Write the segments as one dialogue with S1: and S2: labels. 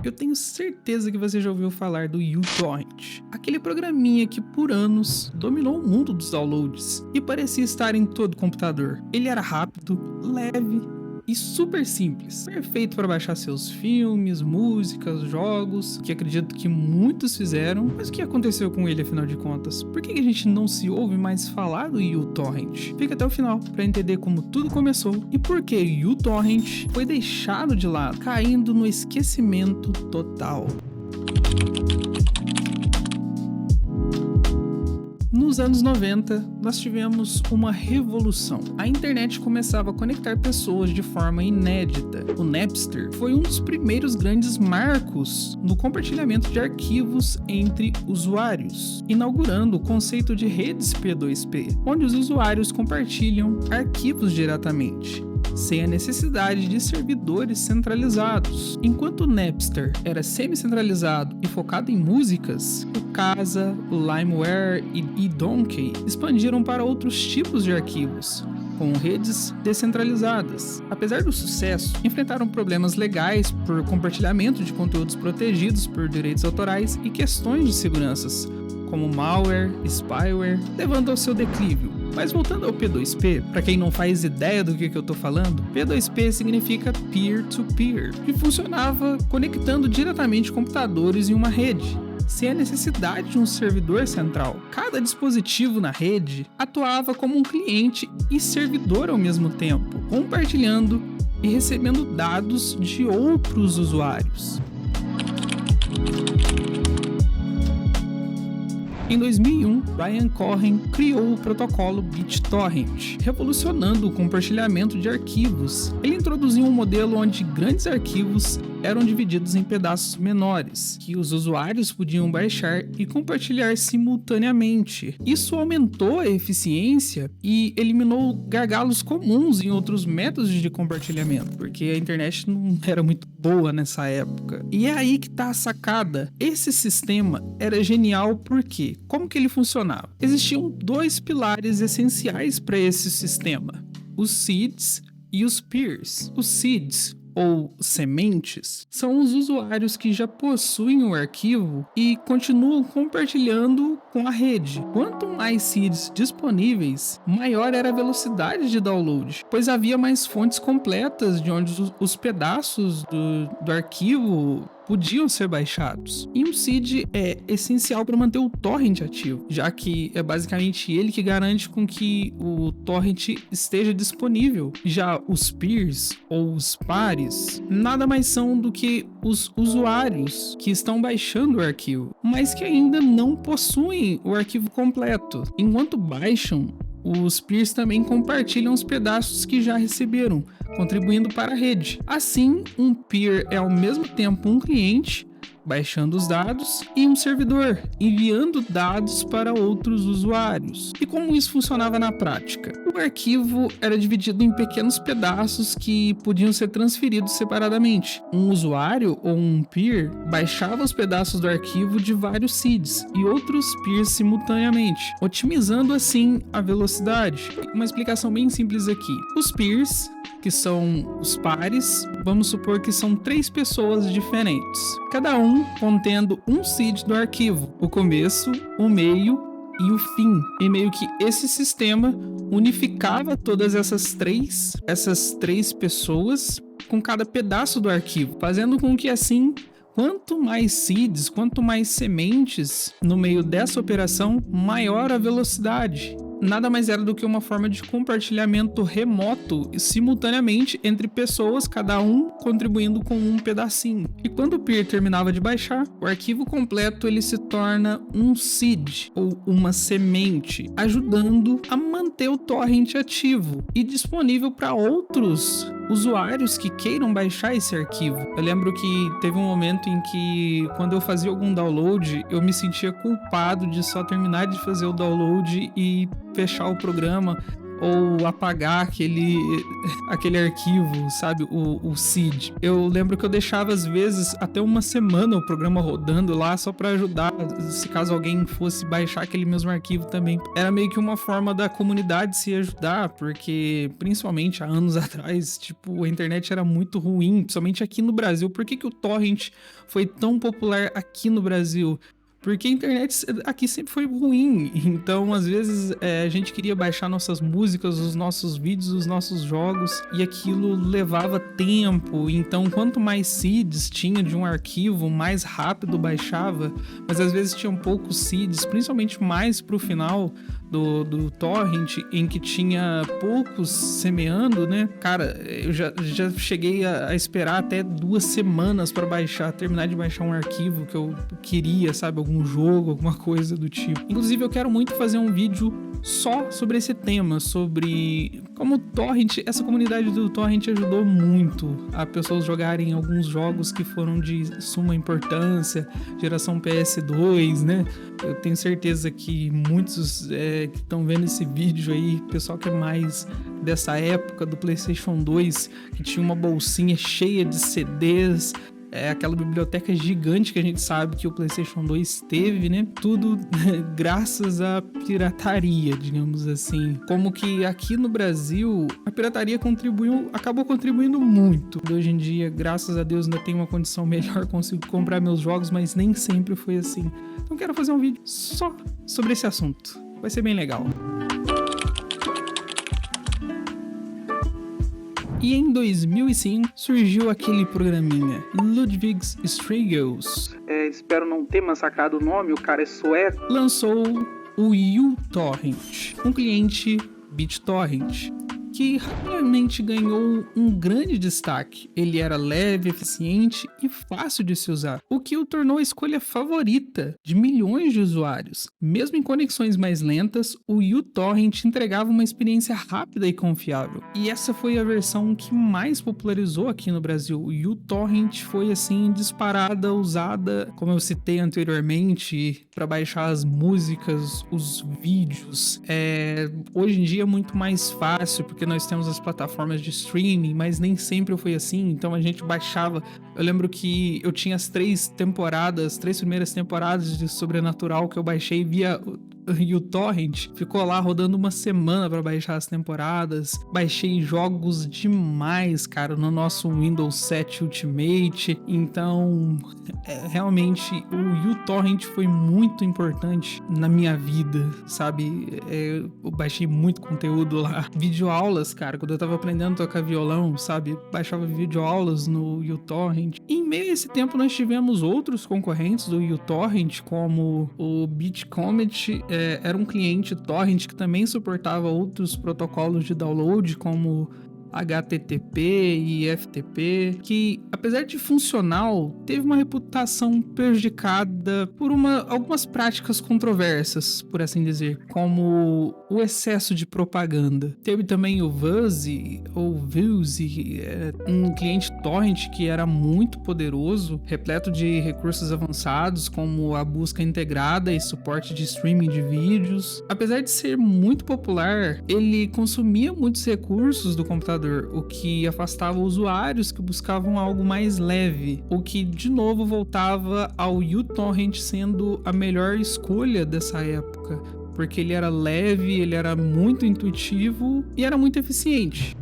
S1: Eu tenho certeza que você já ouviu falar do uTorrent, aquele programinha que por anos dominou o mundo dos downloads e parecia estar em todo computador. Ele era rápido, leve e super simples, perfeito para baixar seus filmes, músicas, jogos, que acredito que muitos fizeram. Mas o que aconteceu com ele afinal de contas? Por que a gente não se ouve mais falar do uTorrent? Fica até o final para entender como tudo começou e por que uTorrent foi deixado de lado, caindo no esquecimento total. Nos anos 90, nós tivemos uma revolução. A internet começava a conectar pessoas de forma inédita. O Napster foi um dos primeiros grandes marcos no compartilhamento de arquivos entre usuários, inaugurando o conceito de redes P2P, onde os usuários compartilham arquivos diretamente, sem a necessidade de servidores centralizados. Enquanto o Napster era semi-centralizado e focado em músicas, o Kazaa, o LimeWire e Donkey expandiram para outros tipos de arquivos, com redes descentralizadas. Apesar do sucesso, enfrentaram problemas legais por compartilhamento de conteúdos protegidos por direitos autorais e questões de seguranças, como malware, spyware, levando ao seu declínio. Mas voltando ao P2P, para quem não faz ideia do que eu tô falando, P2P significa peer-to-peer e funcionava conectando diretamente computadores em uma rede, sem a necessidade de um servidor central. Cada dispositivo na rede atuava como um cliente e servidor ao mesmo tempo, compartilhando e recebendo dados de outros usuários. Em 2001, Brian Cohen criou o protocolo BitTorrent, revolucionando o compartilhamento de arquivos. Ele introduziu um modelo onde grandes arquivos eram divididos em pedaços menores, que os usuários podiam baixar e compartilhar simultaneamente. Isso aumentou a eficiência e eliminou gargalos comuns em outros métodos de compartilhamento, porque a internet não era muito boa nessa época. E é aí que tá a sacada. Esse sistema era genial porque, como que ele funcionava? Existiam dois pilares essenciais para esse sistema: os seeds e os peers. Os seeds, ou sementes, são os usuários que já possuem o arquivo e continuam compartilhando com a rede. Quanto mais seeds disponíveis, maior era a velocidade de download, pois havia mais fontes completas de onde os pedaços do arquivo podiam ser baixados. E um seed é essencial para manter o torrent ativo, já que é basicamente ele que garante com que o torrent esteja disponível. Já os peers, ou os pares, nada mais são do que os usuários que estão baixando o arquivo, mas que ainda não possuem o arquivo completo. Enquanto baixam, os peers também compartilham os pedaços que já receberam, contribuindo para a rede. Assim, um peer é ao mesmo tempo um cliente, baixando os dados, e um servidor, enviando dados para outros usuários. E como isso funcionava na prática? O arquivo era dividido em pequenos pedaços que podiam ser transferidos separadamente. Um usuário ou um peer baixava os pedaços do arquivo de vários seeds e outros peers simultaneamente, otimizando assim a velocidade. Uma explicação bem simples aqui. Os peers, que são os pares, vamos supor que são 3 pessoas diferentes, cada um contendo um seed do arquivo, o começo, o meio e o fim. E meio que esse sistema unificava todas essas três pessoas com cada pedaço do arquivo, fazendo com que assim, quanto mais seeds, quanto mais sementes no meio dessa operação, maior a velocidade. Nada mais era do que uma forma de compartilhamento remoto e simultaneamente entre pessoas, cada um contribuindo com um pedacinho. E quando o peer terminava de baixar, o arquivo completo ele se torna um seed, ou uma semente, ajudando a manter o torrent ativo e disponível para outros usuários que queiram baixar esse arquivo. Eu lembro que teve um momento em que, quando eu fazia algum download, eu me sentia culpado de só terminar de fazer o download e fechar o programa ou apagar aquele arquivo, sabe, o seed. Eu lembro que eu deixava às vezes até uma semana o programa rodando lá só pra ajudar, se caso alguém fosse baixar aquele mesmo arquivo também. Era meio que uma forma da comunidade se ajudar, porque principalmente há anos atrás, tipo, a internet era muito ruim, principalmente aqui no Brasil. Por que o torrent foi tão popular aqui no Brasil? Porque a internet aqui sempre foi ruim, então às vezes a gente queria baixar nossas músicas, os nossos vídeos, os nossos jogos, e aquilo levava tempo, então quanto mais seeds tinha de um arquivo, mais rápido baixava, mas às vezes tinham poucos seeds, principalmente mais pro final do torrent, em que tinha poucos semeando, né? Cara, eu já cheguei a esperar até 2 semanas pra terminar de baixar um arquivo que eu queria, sabe? Algum jogo, alguma coisa do tipo. Inclusive, eu quero muito fazer um vídeo só sobre esse tema, sobre como o torrent, essa comunidade do torrent ajudou muito a pessoas jogarem alguns jogos que foram de suma importância, geração PS2, né? Eu tenho certeza que muitos que estão vendo esse vídeo aí, pessoal que é mais dessa época do PlayStation 2, que tinha uma bolsinha cheia de CDs, aquela biblioteca gigante que a gente sabe que o PlayStation 2 teve, né? Tudo graças à pirataria, digamos assim. Como que aqui no Brasil, a pirataria acabou contribuindo muito. Hoje em dia, graças a Deus, ainda tenho uma condição melhor, consigo comprar meus jogos, mas nem sempre foi assim. Então quero fazer um vídeo só sobre esse assunto. Vai ser bem legal. E em 2005 surgiu aquele programinha, Ludwig's Struggles. Espero não ter massacrado o nome, o cara é sueco. Lançou o uTorrent, um cliente BitTorrent, que rapidamente ganhou um grande destaque. Ele era leve, eficiente e fácil de se usar, o que o tornou a escolha favorita de milhões de usuários. Mesmo em conexões mais lentas, o uTorrent entregava uma experiência rápida e confiável. E essa foi a versão que mais popularizou aqui no Brasil. O uTorrent foi assim disparada, usada, como eu citei anteriormente, para baixar as músicas, os vídeos. Hoje em dia é muito mais fácil, porque nós temos as plataformas de streaming, mas nem sempre foi assim, então a gente baixava. Eu lembro que eu tinha as 3 primeiras temporadas de Sobrenatural que eu baixei via uTorrent, ficou lá rodando uma semana para baixar as temporadas. Baixei jogos demais, cara, no nosso Windows 7 Ultimate. Então, realmente, o uTorrent foi muito importante na minha vida, sabe? Eu baixei muito conteúdo lá. Videoaulas, cara, quando eu tava aprendendo a tocar violão, sabe? Baixava videoaulas no uTorrent. E em meio a esse tempo, nós tivemos outros concorrentes do uTorrent, como o BitComet. Era um cliente torrent que também suportava outros protocolos de download, como HTTP e FTP, que, apesar de funcional, teve uma reputação prejudicada por algumas práticas controversas, por assim dizer, como o excesso de propaganda. Teve também o Vuzy, um cliente torrent que era muito poderoso, repleto de recursos avançados, como a busca integrada e suporte de streaming de vídeos. Apesar de ser muito popular, ele consumia muitos recursos do computador, o que afastava usuários que buscavam algo mais leve, o que de novo voltava ao uTorrent sendo a melhor escolha dessa época, porque ele era leve, ele era muito intuitivo e era muito eficiente.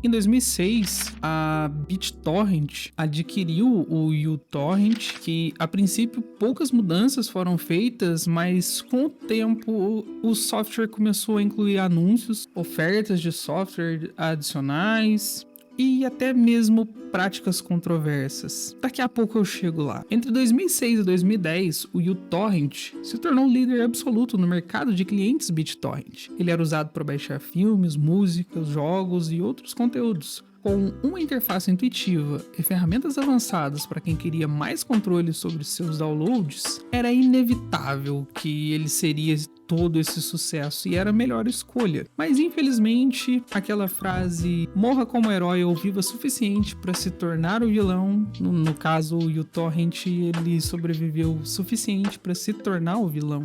S1: Em 2006, a BitTorrent adquiriu o uTorrent, que a princípio poucas mudanças foram feitas, mas com o tempo o software começou a incluir anúncios, ofertas de software adicionais e até mesmo práticas controversas. Daqui a pouco eu chego lá. Entre 2006 e 2010, o uTorrent se tornou líder absoluto no mercado de clientes BitTorrent. Ele era usado para baixar filmes, músicas, jogos e outros conteúdos. Com uma interface intuitiva e ferramentas avançadas para quem queria mais controle sobre seus downloads, era inevitável que ele seria todo esse sucesso e era a melhor escolha. Mas infelizmente, aquela frase "morra como herói ou viva suficiente para se tornar o vilão", no caso o uTorrent, ele sobreviveu o suficiente para se tornar o vilão.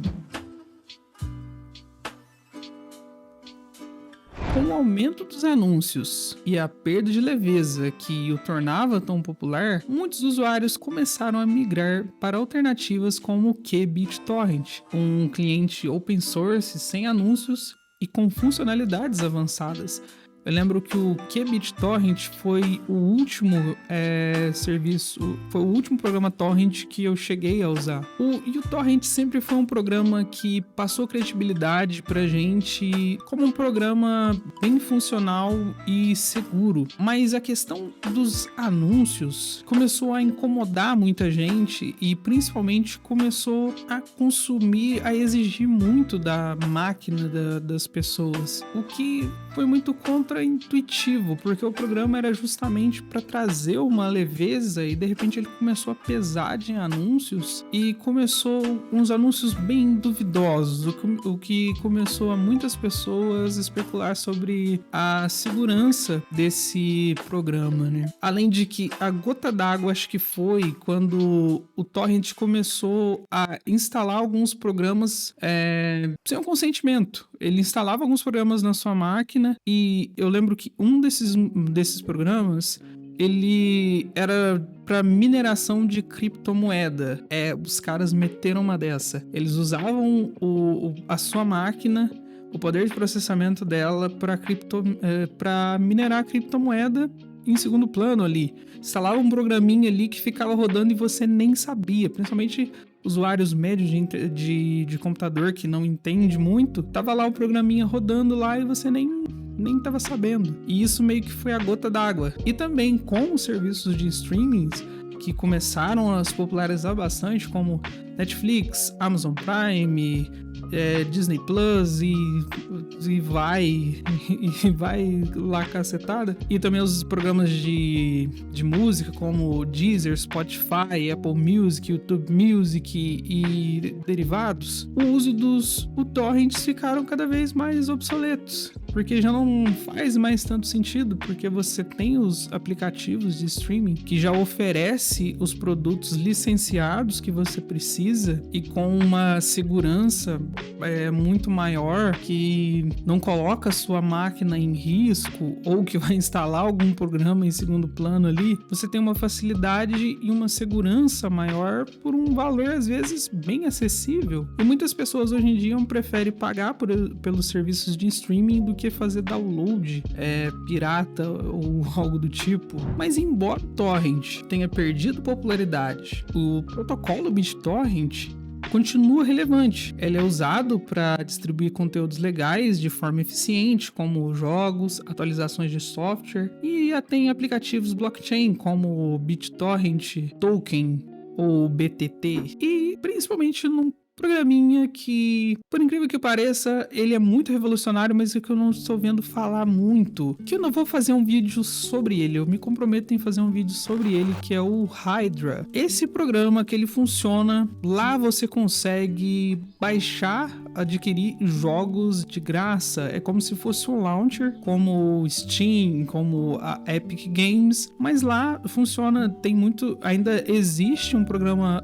S1: Com o aumento dos anúncios e a perda de leveza que o tornava tão popular, muitos usuários começaram a migrar para alternativas como o QBitTorrent, um cliente open source sem anúncios e com funcionalidades avançadas. Eu lembro que o QBitTorrent foi o último foi o último programa torrent que eu cheguei a usar. E o torrent sempre foi um programa que passou credibilidade pra gente como um programa bem funcional e seguro. Mas a questão dos anúncios começou a incomodar muita gente e principalmente começou a consumir, a exigir muito da máquina das pessoas, o que foi muito intuitivo, porque o programa era justamente para trazer uma leveza e de repente ele começou a pesar de anúncios e começou uns anúncios bem duvidosos, o que começou a muitas pessoas especular sobre a segurança desse programa, né? Além de que a gota d'água acho que foi quando o torrent começou a instalar alguns programas sem um consentimento. Ele instalava alguns programas na sua máquina e eu lembro que um desses programas, ele era para mineração de criptomoeda. Os caras meteram uma dessa. Eles usavam a sua máquina, o poder de processamento dela para minerar a criptomoeda em segundo plano ali. Instalava um programinha ali que ficava rodando e você nem sabia, principalmente usuários médios de computador que não entende muito, tava lá o programinha rodando lá e você nem tava sabendo. E isso meio que foi a gota d'água. E também com os serviços de streaming que começaram a se popularizar bastante, como Netflix, Amazon Prime, Disney Plus e vai lá cacetada. E também os programas de música como Deezer, Spotify, Apple Music, YouTube Music e derivados. O uso dos torrents ficaram cada vez mais obsoletos, porque já não faz mais tanto sentido, porque você tem os aplicativos de streaming que já oferece os produtos licenciados que você precisa e com uma segurança muito maior, que não coloca a sua máquina em risco ou que vai instalar algum programa em segundo plano ali. Você tem uma facilidade e uma segurança maior por um valor às vezes bem acessível. E muitas pessoas hoje em dia preferem pagar pelos serviços de streaming do que fazer download pirata ou algo do tipo. Mas embora o torrent tenha perdido popularidade, o protocolo BitTorrent continua relevante. Ele é usado para distribuir conteúdos legais de forma eficiente, como jogos, atualizações de software, e até em aplicativos blockchain como o BitTorrent Token ou BTT, e principalmente num programinha que, por incrível que pareça, ele é muito revolucionário, mas é que eu não estou vendo falar muito, que eu não vou fazer um vídeo sobre ele, eu me comprometo em fazer um vídeo sobre ele, que é o Hydra. Esse programa que ele funciona, lá você consegue baixar, adquirir jogos de graça, é como se fosse um launcher, como o Steam, como a Epic Games, mas lá funciona, ainda existe um programa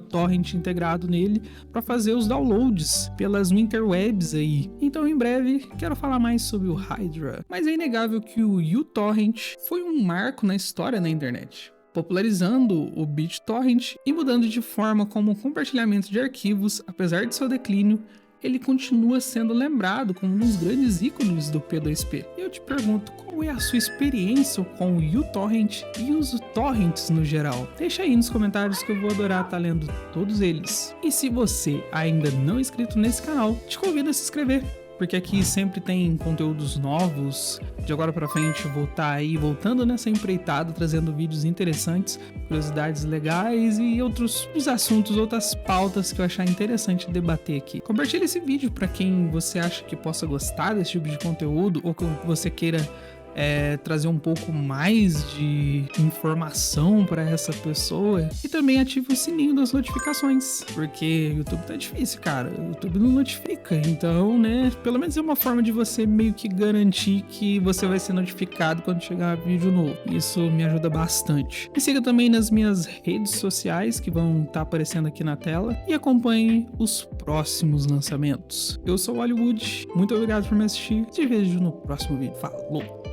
S1: torrent integrado nele para fazer os downloads pelas interwebs aí. Então em breve quero falar mais sobre o Hydra. Mas é inegável que o uTorrent foi um marco na história da internet, popularizando o BitTorrent e mudando de forma como o compartilhamento de arquivos. Apesar de seu declínio, ele continua sendo lembrado como um dos grandes ícones do P2P. E eu te pergunto, qual é a sua experiência com o uTorrent e os torrents no geral? Deixa aí nos comentários que eu vou adorar estar lendo todos eles. E se você ainda não é inscrito nesse canal, te convido a se inscrever, porque aqui sempre tem conteúdos novos. De agora pra frente vou estar aí voltando nessa empreitada, trazendo vídeos interessantes, curiosidades legais e outros assuntos, outras pautas que eu achar interessante debater aqui. Compartilhe esse vídeo para quem você acha que possa gostar desse tipo de conteúdo ou que você queira trazer um pouco mais de informação para essa pessoa. E também ative o sininho das notificações, porque o YouTube tá difícil, cara. O YouTube não notifica. Então, né, pelo menos é uma forma de você meio que garantir que você vai ser notificado quando chegar vídeo novo. Isso me ajuda bastante. Me siga também nas minhas redes sociais que vão estar aparecendo aqui na tela e acompanhe os próximos lançamentos. Eu sou o Hollywood, muito obrigado por me assistir. Te vejo no próximo vídeo. Falou!